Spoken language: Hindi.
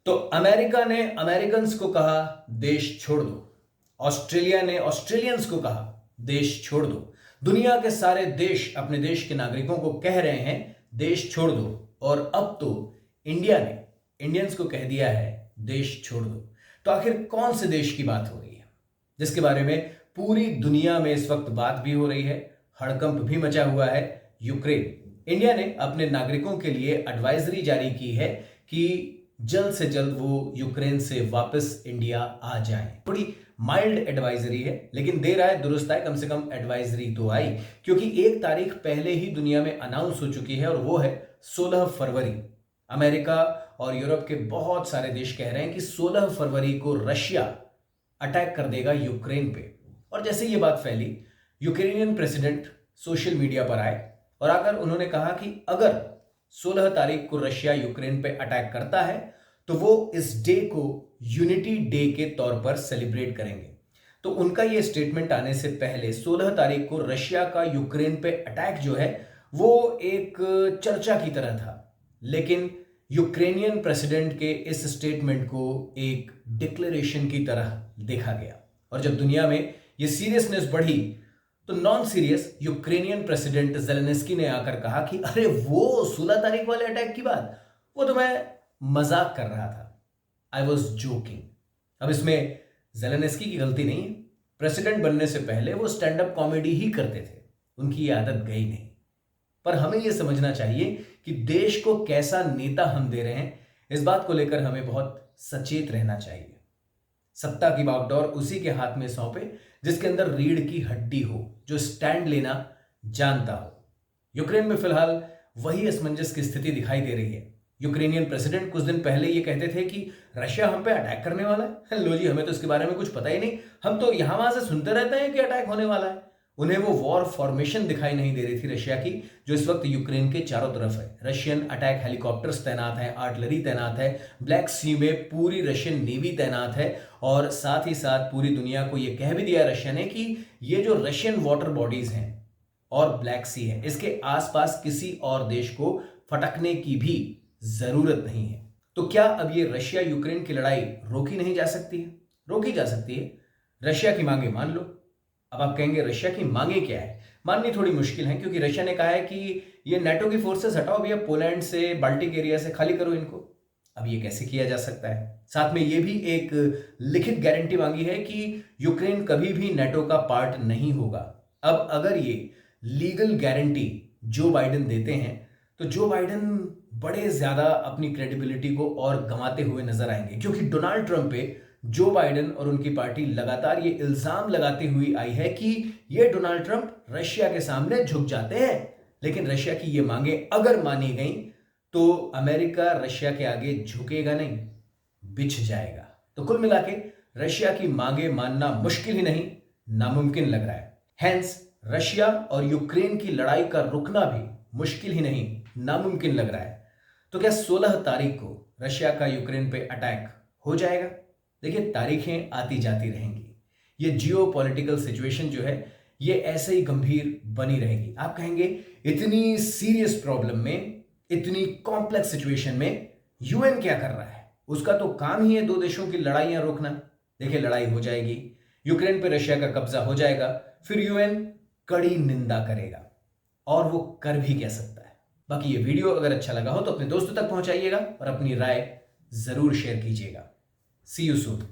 तो अमेरिका ने अमेरिकन्स को कहा देश छोड़ दो। ऑस्ट्रेलिया ने ऑस्ट्रेलियंस को कहा देश छोड़ दो। दुनिया के सारे देश अपने देश के नागरिकों को कह रहे हैं देश छोड़ दो। और अब तो इंडिया ने इंडियंस को कह दिया है देश छोड़ दो। तो आखिर कौन से देश की बात हो रही है जिसके बारे में पूरी दुनिया में इस वक्त बात भी हो रही है, हड़कंप भी मचा हुआ है? यूक्रेन। इंडिया ने अपने नागरिकों के लिए एडवाइजरी जारी की है कि जल्द से जल्द वो यूक्रेन से वापस इंडिया आ जाएं। थोड़ी माइल्ड एडवाइजरी है लेकिन देर आए दुरुस्त आए, कम से कम एडवाइजरी तो आई, क्योंकि 1 तारीख पहले ही दुनिया में अनाउंस हो चुकी है और वो है 16 फरवरी। अमेरिका और यूरोप के बहुत सारे देश कह रहे हैं कि 16 फरवरी को रशिया अटैक कर देगा यूक्रेन पे। और जैसे ये बात फैली, यूक्रेनियन प्रेसिडेंट सोशल मीडिया पर आए और आकर उन्होंने कहा कि अगर 16 तारीख को रशिया यूक्रेन पे अटैक करता है तो वो इस डे को यूनिटी डे के तौर पर सेलिब्रेट करेंगे। तो उनका ये स्टेटमेंट आने से पहले 16 तारीख को रशिया का यूक्रेन पे अटैक जो है वो एक चर्चा की तरह था, लेकिन यूक्रेनियन प्रेसिडेंट के इस स्टेटमेंट को एक डिक्लेरेशन की तरह देखा गया। और जब दुनिया में ये सीरियसनेस बढ़ी तो non serious Ukrainian president Zelensky ने आकर कहा कि अरे वो 16 तारीख वाले अटैक की बात, वो तो मैं मजाक कर रहा था, आई वॉज जोकिंग। अब इसमें जेलेंस्की की गलती नहीं है। प्रेसिडेंट बनने से पहले वो स्टैंड अप कॉमेडी ही करते थे, उनकी ये आदत गई नहीं। पर हमें यह समझना चाहिए कि देश को कैसा नेता हम दे रहे हैं, इस बात को लेकर हमें बहुत सचेत रहना चाहिए। सत्ता की बागडोर उसी के हाथ में सौंपे जिसके अंदर रीढ़ की हड्डी हो, जो स्टैंड लेना जानता हो। यूक्रेन में फिलहाल वही असमंजस की स्थिति दिखाई दे रही है। यूक्रेनियन प्रेसिडेंट कुछ दिन पहले ये कहते थे कि रशिया हम पे अटैक करने वाला है। लो जी, हमें तो इसके बारे में कुछ पता ही नहीं, हम तो यहां वहां से सुनते रहते हैं कि अटैक होने वाला है। उन्हें वो वॉर फॉर्मेशन दिखाई नहीं दे रही थी रशिया की, जो इस वक्त यूक्रेन के चारों तरफ है। रशियन अटैक हेलीकॉप्टर्स तैनात हैं, आर्टिलरी तैनात है, ब्लैक सी में पूरी रशियन नेवी तैनात है। और साथ ही साथ पूरी दुनिया को यह कह भी दिया रशिया ने कि ये जो रशियन वाटर बॉडीज हैं और ब्लैक सी है, इसके आसपास किसी और देश को फटकने की भी जरूरत नहीं है। तो क्या अब ये रशिया यूक्रेन की लड़ाई रोकी नहीं जा सकती है? रोकी जा सकती है। रशिया की मांगे मान लो। अब आप कहेंगे रशिया की मांगे क्या है? माननी थोड़ी मुश्किल है, क्योंकि रशिया ने कहा है कि ये नाटो की फोर्सेस हटाओ भैया, पोलैंड से, बाल्टिक एरिया से खाली करो इनको। अब ये कैसे किया जा सकता है? साथ में ये भी एक लिखित गारंटी मांगी है कि यूक्रेन कभी भी नाटो का पार्ट नहीं होगा। अब अगर ये लीगल गारंटी जो बाइडेन देते हैं तो जो बाइडेन बड़े ज्यादा अपनी क्रेडिबिलिटी को और गंवाते हुए नजर आएंगे, क्योंकि डोनाल्ड ट्रंप पे जो बाइडेन और उनकी पार्टी लगातार ये इल्जाम लगाती हुई आई है कि ये डोनाल्ड ट्रंप रशिया के सामने झुक जाते हैं। लेकिन रशिया की ये मांगे अगर मानी गई तो अमेरिका रशिया के आगे झुकेगा नहीं, बिछ जाएगा। तो कुल मिला के रशिया की मांगे मानना मुश्किल ही नहीं, नामुमकिन लग रहा है। हैंस रशिया और यूक्रेन की लड़ाई का रुकना भी मुश्किल ही नहीं, नामुमकिन लग रहा है। तो क्या 16 तारीख को रशिया का यूक्रेन पे अटैक हो जाएगा? देखिए, तारीखें आती जाती रहेंगी। ये जियो पॉलिटिकल सिचुएशन जो है ये ऐसे ही गंभीर बनी रहेगी। आप कहेंगे इतनी सीरियस प्रॉब्लम में, इतनी कॉम्प्लेक्स सिचुएशन में यूएन क्या कर रहा है? उसका तो काम ही है दो देशों की लड़ाइयां रोकना। देखिए, लड़ाई हो जाएगी, यूक्रेन पे रशिया का कब्जा हो जाएगा, फिर यूएन कड़ी निंदा करेगा। और वो कर भी क्या सकता है? बाकी ये वीडियो अगर अच्छा लगा हो तो अपने दोस्तों तक पहुंचाइएगा और अपनी राय जरूर शेयर कीजिएगा। सी यू सून।